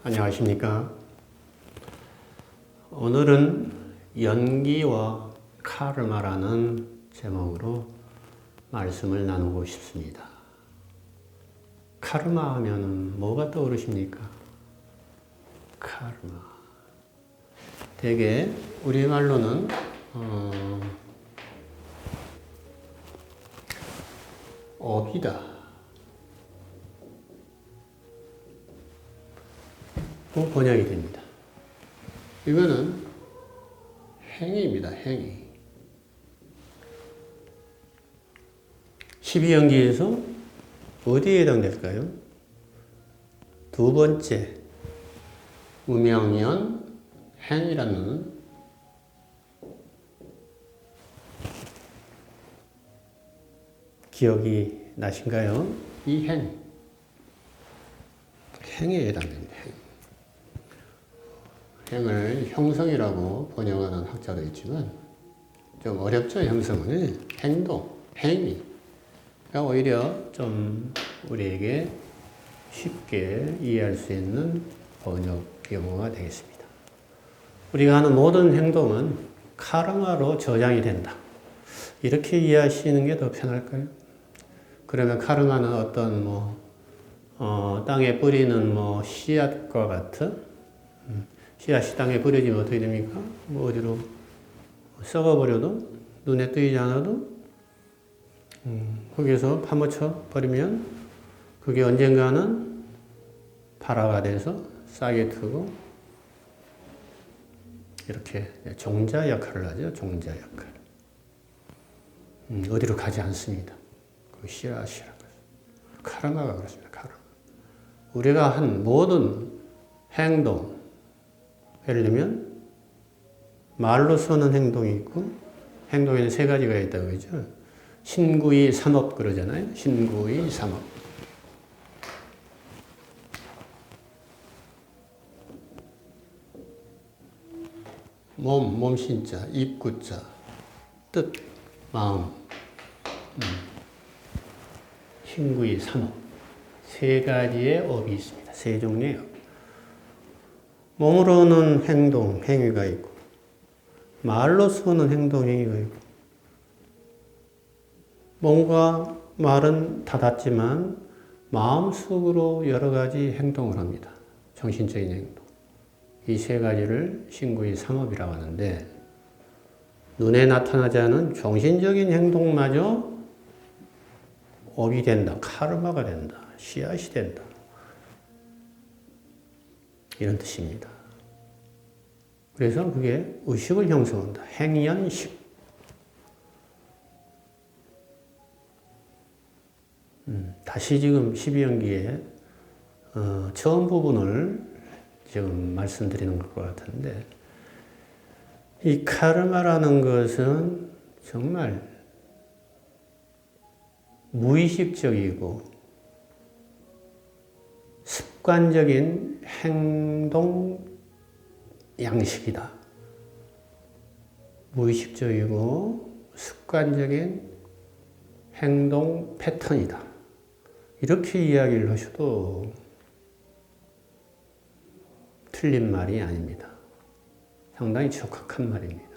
안녕하십니까. 오늘은 연기와 카르마라는 제목으로 말씀을 나누고 싶습니다. 카르마 하면 뭐가 떠오르십니까? 카르마. 대개 우리말로는 업이다 번역이 됩니다. 이거는 행위입니다. 행위. 12연기에서 어디에 해당될까요? 두 번째, 우명연 행이라는 기억이 나신가요? 이 행에 해당됩니다. 행을 형성이라고 번역하는 학자도 있지만 좀 어렵죠. 형성은 행동, 행위가 오히려 좀 우리에게 쉽게 이해할 수 있는 번역 용어가 되겠습니다. 우리가 하는 모든 행동은 카르마로 저장이 된다. 이렇게 이해하시는 게 더 편할까요? 그러면 카르마는 어떤 땅에 뿌리는 씨앗과 같은 씨앗이 땅에 뿌려지면 어떻게 됩니까? 어디로 썩어버려도 눈에 띄지 않아도 거기에서 파묻혀 버리면 그게 언젠가는 발화가 돼서 싹이 트고 이렇게 종자 역할을 하죠. 종자 역할. 어디로 가지 않습니다. 그 씨앗이라고 해서. 카르마가 그렇습니다. 카르마. 우리가 한 모든 행동, 예를 들면 말로서는 행동이 있고 행동에는 세 가지가 있다고 그러죠. 신구이 삼업 그러잖아요. 신구이 삼업. 몸신자, 입구자, 뜻, 마음. 신구이 삼업. 세 가지의 업이 있습니다. 세 종류의 업. 몸으로는 행동, 행위가 있고 말로서는 행동, 행위가 있고 몸과 말은 닫았지만 마음속으로 여러 가지 행동을 합니다. 정신적인 행동. 이 세 가지를 신구이 삼업이라고 하는데 눈에 나타나지 않은 정신적인 행동마저 업이 된다. 카르마가 된다. 씨앗이 된다. 이런 뜻입니다. 그래서 그게 의식을 형성한다. 행연식. 다시 지금 12연기의 처음 부분을 지금 말씀드리는 것 같은데 이 카르마라는 것은 정말 무의식적이고 습관적인 행동 양식이다. 무의식적이고 습관적인 행동 패턴이다. 이렇게 이야기를 하셔도 틀린 말이 아닙니다. 상당히 적확한 말입니다.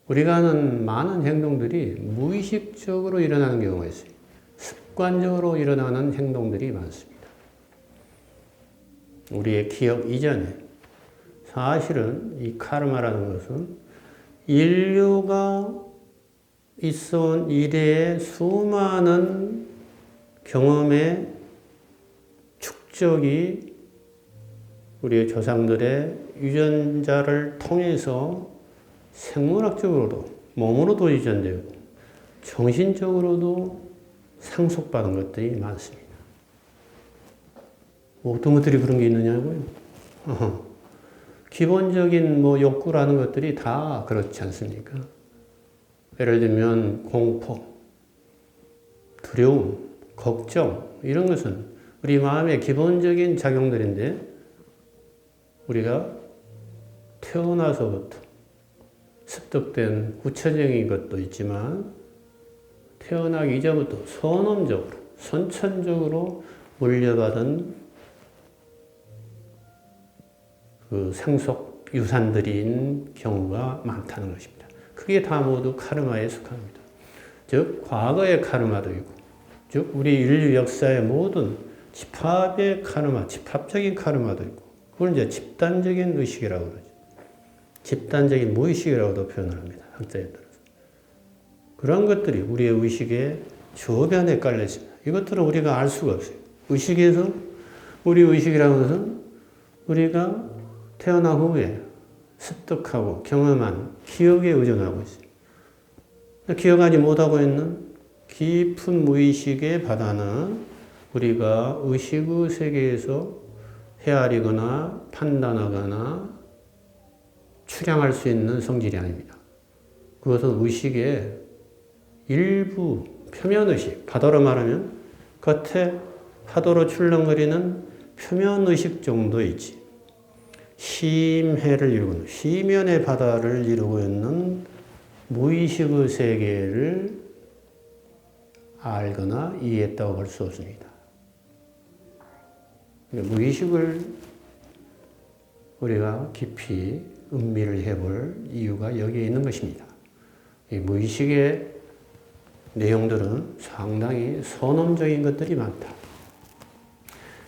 우리가 하는 많은 행동들이 무의식적으로 일어나는 경우가 있어요. 습관적으로 일어나는 행동들이 많습니다. 우리의 기억 이전에 사실은 이 카르마라는 것은 인류가 있어온 이래의 수많은 경험의 축적이 우리의 조상들의 유전자를 통해서 생물학적으로도 몸으로도 유전되고 정신적으로도 상속받은 것들이 많습니다. 어떤 것들이 그런 게 있느냐고요? 기본적인 욕구라는 것들이 다 그렇지 않습니까? 예를 들면 공포, 두려움, 걱정 이런 것은 우리 마음의 기본적인 작용들인데 우리가 태어나서부터 습득된 구체적인 것도 있지만 태어나기 이전부터 선험적으로 선천적으로 물려받은 그 상속 유산들인 경우가 많다는 것입니다. 그게 다 모두 카르마에 속합니다. 즉 과거의 카르마도 있고, 즉 우리 인류 역사의 모든 집합의 카르마, 집합적인 카르마도 있고, 그걸 이제 집단적인 의식이라고 그러죠. 집단적인 무의식이라고도 표현을 합니다. 학자에 따라서. 그런 것들이 우리의 의식의 저변에 깔려 있습니다. 이것들은 우리가 알 수가 없어요. 의식에서, 우리 의식이라는 것은 우리가 태어난 후에 습득하고 경험한 기억에 의존하고 있어요. 기억하지 못하고 있는 깊은 무의식의 바다는 우리가 의식의 세계에서 헤아리거나 판단하거나 추량할 수 있는 성질이 아닙니다. 그것은 의식의 일부 표면의식, 바다로 말하면 겉에 파도로 출렁거리는 표면의식 정도 있지. 심해를 이루고 있는, 시면의 바다를 이루고 있는 무의식의 세계를 알거나 이해했다고 볼 수 없습니다. 무의식을 우리가 깊이 음미를 해볼 이유가 여기에 있는 것입니다. 이 무의식의 내용들은 상당히 선언적인 것들이 많다.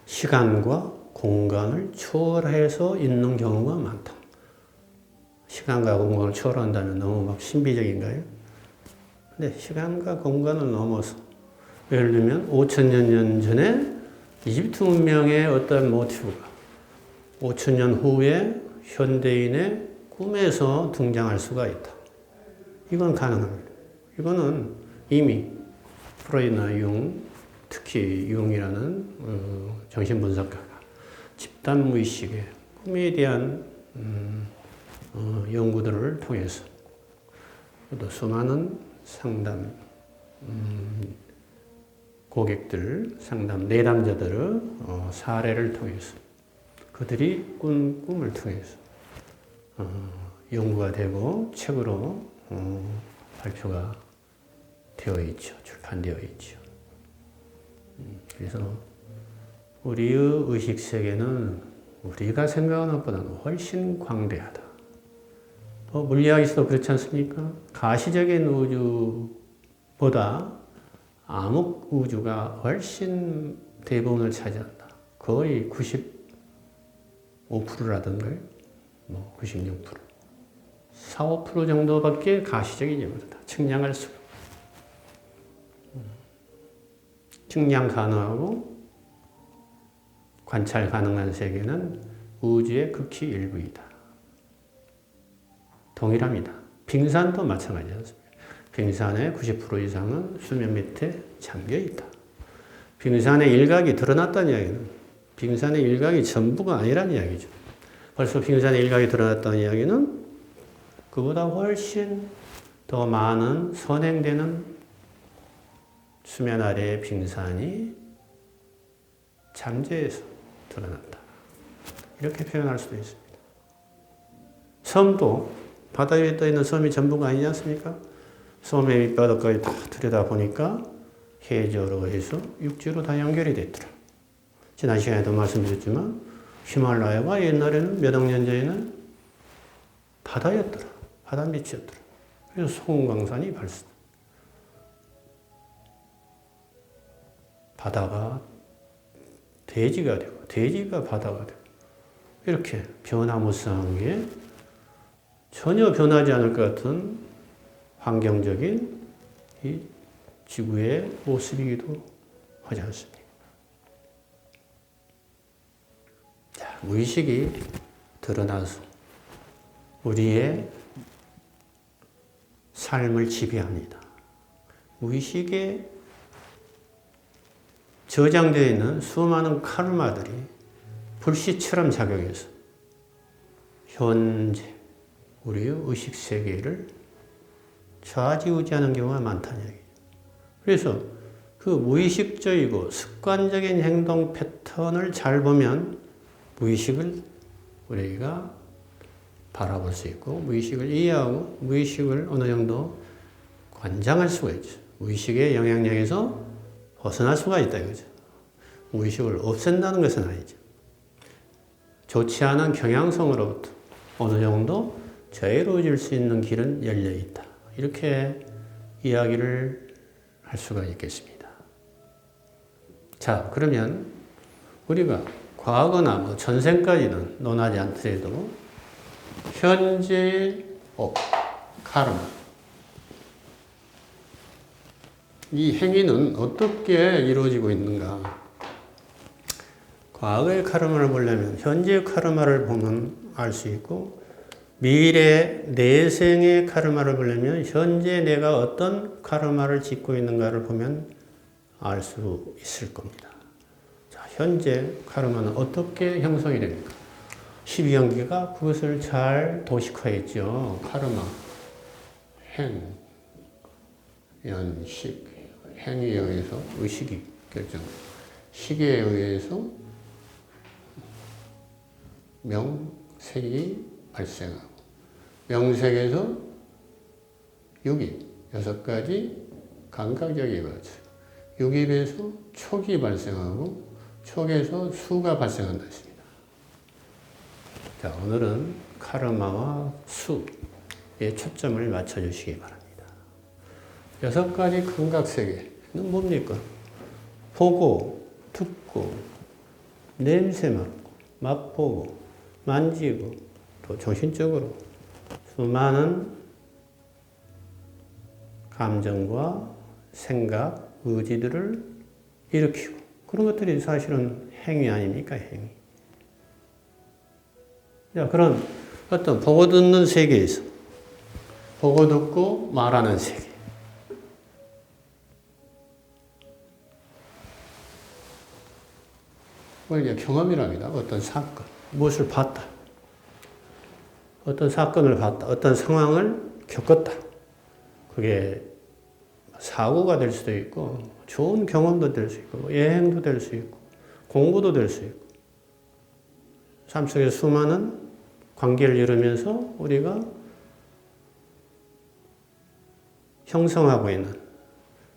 시간과 공간을 초월해서 있는 경우가 많다. 시간과 공간을 초월한다면 너무 막 신비적인가요? 근데 시간과 공간을 넘어서, 예를 들면 5,000년 전에 이집트 문명의 어떤 모티브가 5,000년 후에 현대인의 꿈에서 등장할 수가 있다. 이건 가능합니다. 이거는 이미 프로이드나 융, 특히 융이라는 정신분석가가 집단 무의식의 꿈에 대한 연구들을 통해서 또 수많은 상담 고객들, 상담 내담자들의 사례를 통해서 그들이 꾼 꿈을 통해서 연구가 되고 책으로 발표가 되어 있죠. 출판되어 있죠. 그래서 우리의 의식 세계는 우리가 생각하는 것보다는 훨씬 광대하다. 물리학에서도 그렇지 않습니까? 가시적인 우주보다 암흑 우주가 훨씬 대부분을 차지한다. 거의 95%라든가요? 96%. 4, 5% 정도밖에 가시적이지 못하다. 측량할 수가. 측량 가능하고 관찰 가능한 세계는 우주의 극히 일부이다. 동일합니다. 빙산도 마찬가지 않습니까? 빙산의 90% 이상은 수면 밑에 잠겨 있다. 빙산의 일각이 드러났다는 이야기는 빙산의 일각이 전부가 아니라는 이야기죠. 벌써 빙산의 일각이 드러났다는 이야기는 그보다 훨씬 더 많은 선행되는 수면 아래의 빙산이 잠재해서 드러났다. 이렇게 표현할 수도 있습니다. 섬도 바다 위에 떠 있는 섬이 전부가 아니지 않습니까? 섬의 밑바닥까지 다 들여다보니까 해저로 해서 육지로 다 연결이 됐더라. 지난 시간에도 말씀드렸지만 히말라야가 옛날에는 몇 억 년 전에는 바다였더라. 바다 밑이었더라. 그래서 소금광산이 발생. 바다가 대지가 되고 대지가 바다가 되고 이렇게 변화무쌍한 게 전혀 변하지 않을 것 같은 환경적인 이 지구의 모습이기도 하지 않습니까? 자, 무의식이 드러나서 우리의 삶을 지배합니다. 무의식에 저장되어 있는 수많은 카르마들이 불씨처럼 작용해서 현재 우리의 의식 세계를 좌지우지하는 경우가 많다는 얘기죠. 그래서 그 무의식적이고 습관적인 행동 패턴을 잘 보면 무의식을 우리가 바라볼 수 있고 무의식을 이해하고 무의식을 어느 정도 관장할 수가 있죠. 무의식의 영향력에서 벗어날 수가 있다 이거죠. 무의식을 없앤다는 것은 아니죠. 좋지 않은 경향성으로부터 어느 정도 자유로워질 수 있는 길은 열려 있다. 이렇게 이야기를 할 수가 있겠습니다. 자, 그러면 우리가 과거나 뭐 전생까지는 논하지 않더라도 현재의 카르마, 이 행위는 어떻게 이루어지고 있는가? 과거의 카르마를 보려면 현재의 카르마를 보면 알 수 있고, 미래 내생의 카르마를 보려면 현재 내가 어떤 카르마를 짓고 있는가를 보면 알 수 있을 겁니다. 자, 현재 카르마는 어떻게 형성이 됩니까? 12연기가 그것을 잘 도식화했죠. 카르마, 행, 연식, 행위에 의해서 의식이 결정, 식에 의해서 명색이 발생하고, 명색에서 육입, 6가지 감각적이 발생, 육입에서 촉이 발생하고, 촉에서 수가 발생한다 했습니다. 자, 오늘은 카르마와 수에 초점을 맞춰주시기 바랍니다. 6가지 감각세계는 뭡니까? 보고, 듣고, 냄새 맡고, 맛보고, 만지고, 또 정신적으로 수많은 감정과 생각, 의지들을 일으키고, 그런 것들이 사실은 행위 아닙니까? 행위. 자, 그런 어떤 보고 듣는 세계에서 보고 듣고 말하는 세계, 그걸 이제 경험이랍니다. 어떤 사건, 무엇을 봤다, 어떤 사건을 봤다, 어떤 상황을 겪었다. 그게 사고가 될 수도 있고, 좋은 경험도 될 수 있고, 여행도 될 수 있고, 공부도 될 수 있고, 삶 속에 수많은 관계를 이루면서 우리가 형성하고 있는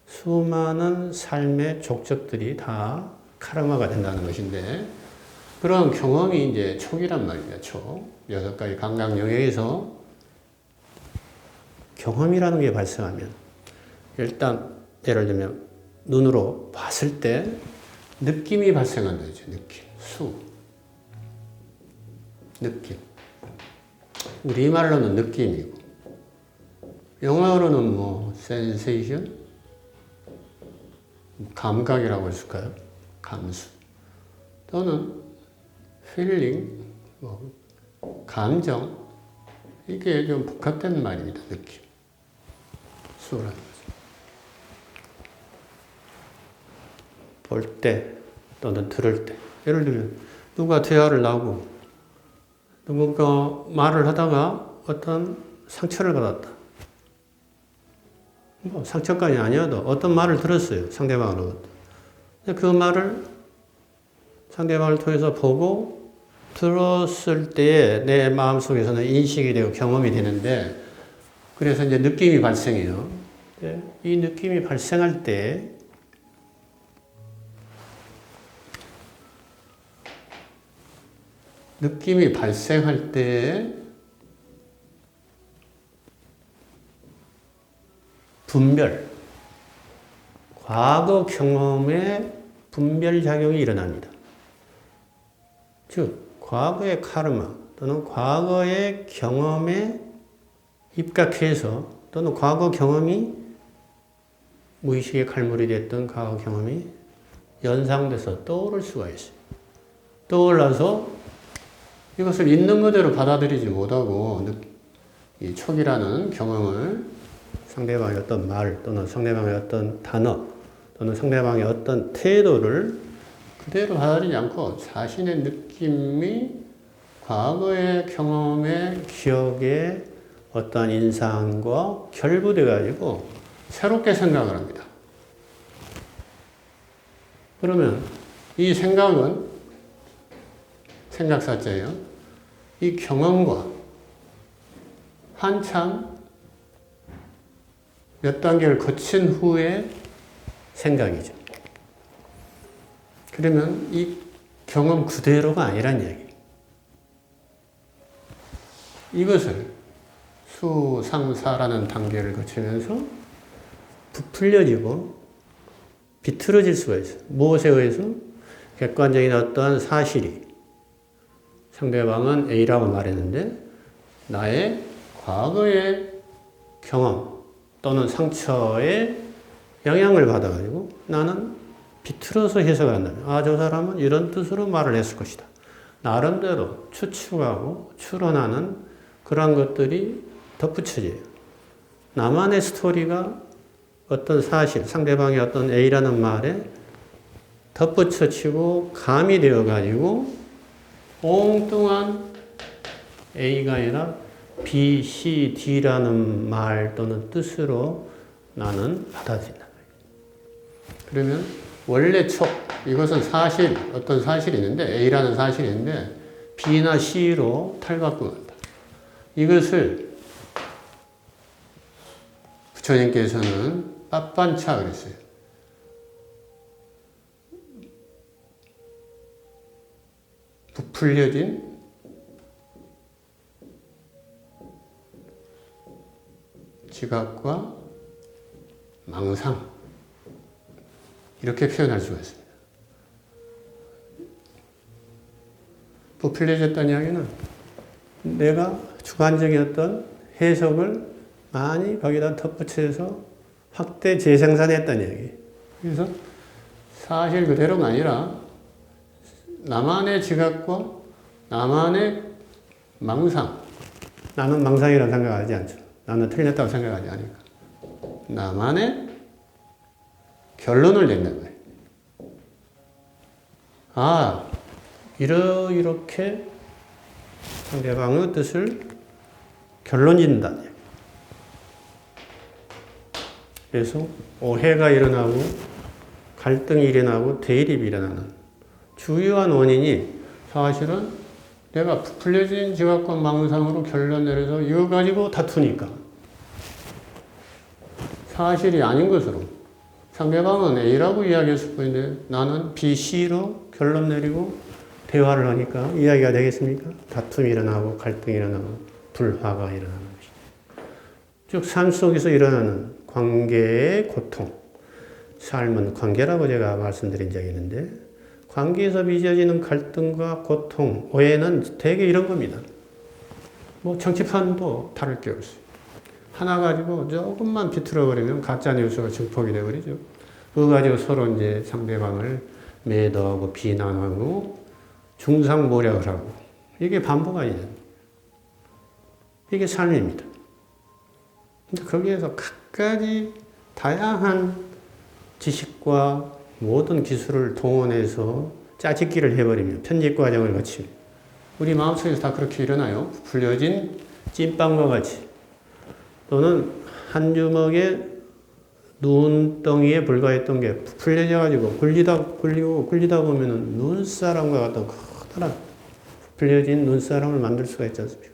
수많은 삶의 족적들이 다 카르마가 된다는 것인데, 그런 경험이 이제 촉이란 말이죠. 촉. 6가지 감각 영역에서 경험이라는 게 발생하면, 일단 예를 들면 눈으로 봤을 때 느낌이 발생한다 이제. 느낌, 수, 느낌. 우리말로는 느낌이고, 영어로는 뭐 sensation, 감각이라고 했을까요? 감수, 또는 feeling, 뭐 감정. 이게 좀 복합된 말입니다. 느낌, 수라는 거죠. 볼 때 또는 들을 때, 예를 들면 누가 대화를 나오고 누군가 말을 하다가 어떤 상처를 받았다. 뭐 상처까지 아니어도 어떤 말을 들었어요. 상대방으로부터. 그 말을 상대방을 통해서 보고 들었을 때에 내 마음속에서는 인식이 되고 경험이 되는데, 그래서 이제 느낌이 발생해요. 이 느낌이 발생할 때 분별, 과거 경험의 분별작용이 일어납니다. 즉, 과거의 카르마 또는 과거의 경험에 입각해서, 또는 과거 경험이 무의식의 칼물이 됐던 과거 경험이 연상돼서 떠오를 수가 있어요. 떠올라서 이것을 있는 그대로 받아들이지 못하고, 이 촉이라는 경험을 상대방의 어떤 말, 또는 상대방의 어떤 단어, 또는 상대방의 어떤 태도를 그대로 받아들이지 않고 자신의 느낌이 과거의 경험의 기억에 어떤 인상과 결부돼 가지고 새롭게 생각을 합니다. 그러면 이 생각은 생각사자예요. 이 경험과 한참 몇 단계를 거친 후에 생각이죠. 그러면 이 경험 그대로가 아니란 이야기. 이것을 수상사라는 단계를 거치면서 부풀려지고 비틀어질 수가 있어요. 무엇에 의해서? 객관적인 어떠한 사실이 상대방은 A라고 말했는데 나의 과거의 경험 또는 상처에 영향을 받아가지고 나는 비틀어서 해석을 한다면 저 사람은 이런 뜻으로 말을 했을 것이다. 나름대로 추측하고 추론하는 그러한 것들이 덧붙여져요. 나만의 스토리가 어떤 사실, 상대방의 어떤 A라는 말에 덧붙여치고 감이 되어가지고 엉뚱한 A가 아니라 B, C, D라는 말 또는 뜻으로 나는 받아들인다. 그러면 원래 촉, 이것은 사실, 어떤 사실이 있는데 A라는 사실이 있는데 B나 C로 탈바꿈한다. 이것을 부처님께서는 빳빤차 그랬어요. 부풀려진 지각과 망상 이렇게 표현할 수가 있습니다. 부풀려졌다는 이야기는 내가 주관적인 어떤 해석을 많이 거기다 덧붙여서 확대 재생산했다는 이야기. 그래서 사실 그대로가 아니라 나만의 지각과 나만의 망상. 나는 망상이라고 생각하지 않죠. 나는 틀렸다고 생각하지 않으니까. 나만의 결론을 낸다는 거예요. 이렇게 상대방의 뜻을 결론 짓는다는 얘기예요. 그래서 오해가 일어나고 갈등이 일어나고 대립이 일어나는 주요한 원인이 사실은 내가 부풀려진 지각과 망상으로 결론 내려서 이거 가지고 다투니까 사실이 아닌 것으로 상대방은 A라고 이야기했을 뿐인데 나는 B, C로 결론 내리고 대화를 하니까 이야기가 되겠습니까? 다툼이 일어나고 갈등이 일어나고 불화가 일어나는 것이죠. 즉 삶 속에서 일어나는 관계의 고통, 삶은 관계라고 제가 말씀드린 적이 있는데 관계에서 빚어지는 갈등과 고통, 오해는 대개 이런 겁니다. 정치판도 다를 게 없어요. 하나 가지고 조금만 비틀어버리면 가짜 뉴스가 증폭이 되어버리죠. 그거 가지고 서로 이제 상대방을 매도하고 비난하고 중상모략을 하고 이게 반복 아니잖아요. 이게 삶입니다. 근데 거기에서 갖가지 다양한 지식과 모든 기술을 동원해서 짜집기를 해버리면 편집 과정을 거치면 우리 마음속에서 다 그렇게 일어나요. 불려진 찐빵과 같이 또는 한 주먹의 눈덩이에 불과했던 게 풀려져가지고 굴리다 보면은 눈사람과 같은 커다란 풀려진 눈사람을 만들 수가 있지 않습니까?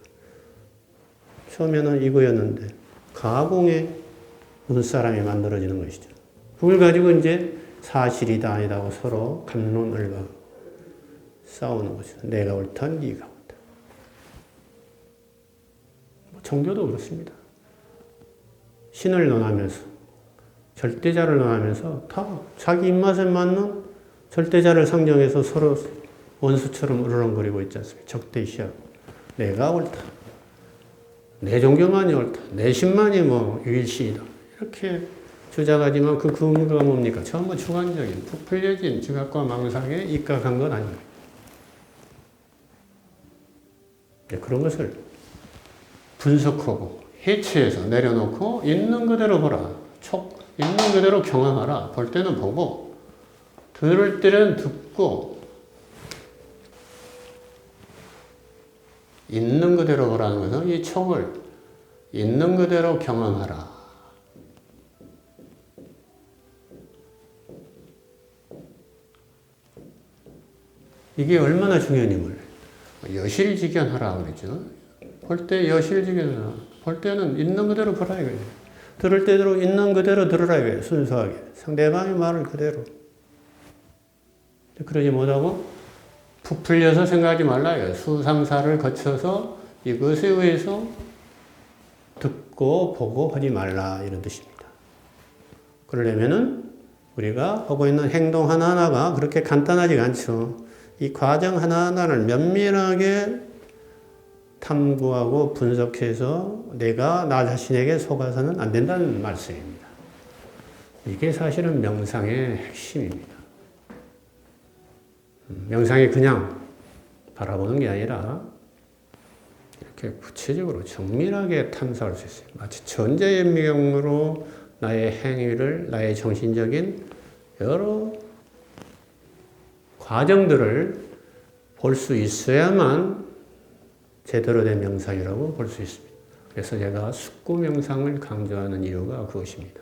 처음에는 이거였는데 가공의 눈사람이 만들어지는 것이죠. 그걸 가지고 이제 사실이다 아니다고 서로 갑론을박 싸우는 거죠. 내가 옳다, 네가 옳다. 종교도 그렇습니다. 신을 논하면서 절대자를 논하면서 다 자기 입맛에 맞는 절대자를 상정해서 서로 원수처럼 으르렁거리고 있지 않습니까? 적대시하고 내가 옳다. 내 종교만이 옳다. 내 신만이 유일시이다. 이렇게 주장하지만 그 근거가 뭡니까? 전부 주관적인 부풀려진 지각과 망상에 입각한 건 아닙니다. 그런 것을 분석하고 해체해서 내려놓고 있는 그대로 보라. 있는 그대로 경험하라. 볼 때는 보고 들을 때는 듣고 있는 그대로 보라는 것은 이 촉을 있는 그대로 경험하라. 이게 얼마나 중요한 걸 여실직연하라 그랬죠. 볼 때 여실직연하라. 볼 때는 있는 그대로 보라 이거예요. 들을 때대로 있는 그대로 들으라 이거예요. 순수하게. 상대방의 말을 그대로. 그러지 못하고 부풀려서 생각하지 말라. 수삼사를 거쳐서 이것에 의해서 듣고 보고 하지 말라 이런 뜻입니다. 그러려면은 우리가 하고 있는 행동 하나하나가 그렇게 간단하지가 않죠. 이 과정 하나하나를 면밀하게 탐구하고 분석해서 내가 나 자신에게 속아서는 안 된다는 말씀입니다. 이게 사실은 명상의 핵심입니다. 명상이 그냥 바라보는 게 아니라 이렇게 구체적으로 정밀하게 탐사할 수 있어요. 마치 전자현미경으로 나의 행위를, 나의 정신적인 여러 과정들을 볼 수 있어야만 제대로 된 명상이라고 볼 수 있습니다. 그래서 제가 숙구 명상을 강조하는 이유가 그것입니다.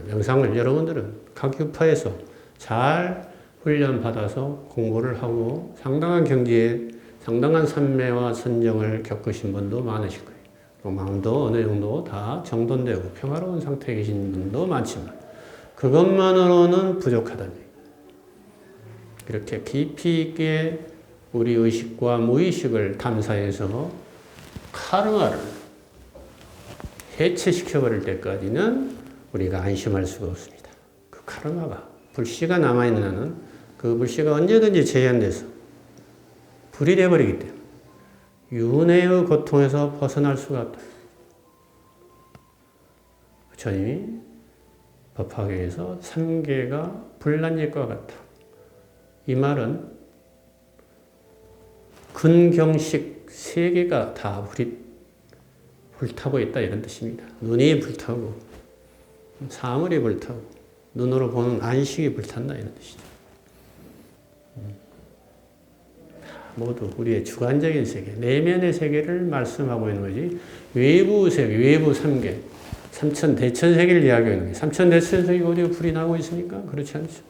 명상을 여러분들은 각 유파에서 잘 훈련받아서 공부를 하고 상당한 경지에 상당한 산매와 선정을 겪으신 분도 많으실 거예요. 또 마음도 어느 정도 다 정돈되고 평화로운 상태에 계신 분도 많지만 그것만으로는 부족하다는 얘기예요. 이렇게 깊이 있게 우리 의식과 무의식을 탐사해서 카르마를 해체시켜버릴 때까지는 우리가 안심할 수가 없습니다. 그 카르마가 불씨가 남아있는 한은 그 불씨가 언제든지 재현돼서 불이 되어버리기 때문에 윤회의 고통에서 벗어날 수가 없다. 부처님이 법화경에서 3개가 불난잎과 같다. 이 말은 근경식 3개가 다 불타고 있다 이런 뜻입니다. 눈이 불타고 사물이 불타고 눈으로 보는 안식이 불탄다 이런 뜻이죠. 모두 우리의 주관적인 세계, 내면의 세계를 말씀하고 있는 거지 외부 세계, 외부 3계, 삼천대천 세계를 이야기하는 거예요. 삼천대천 세계가 어디 불이 나고 있습니까? 그렇지 않죠.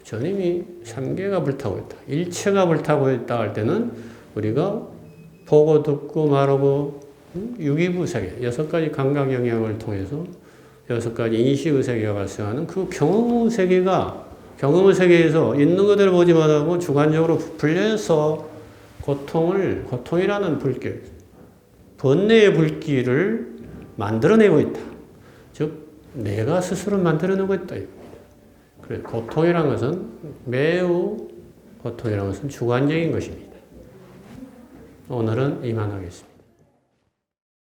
저님이 3계가 불타고 있다. 일체가 불타고 있다 할 때는 우리가 보고 듣고 말하고 유기부 세계, 6가지 감각 영역을 통해서 6가지 인식의 세계가 발생하는 그 경험의 세계가 경험의 세계에서 있는 그대로 보지 못하고 주관적으로 부풀려서 고통이라는 불길, 번뇌의 불길을 만들어내고 있다. 즉, 내가 스스로 만들어내고 있다. 그래, 고통이라는 것은 매우 고통이라는 것은 주관적인 것입니다. 오늘은 이만하겠습니다.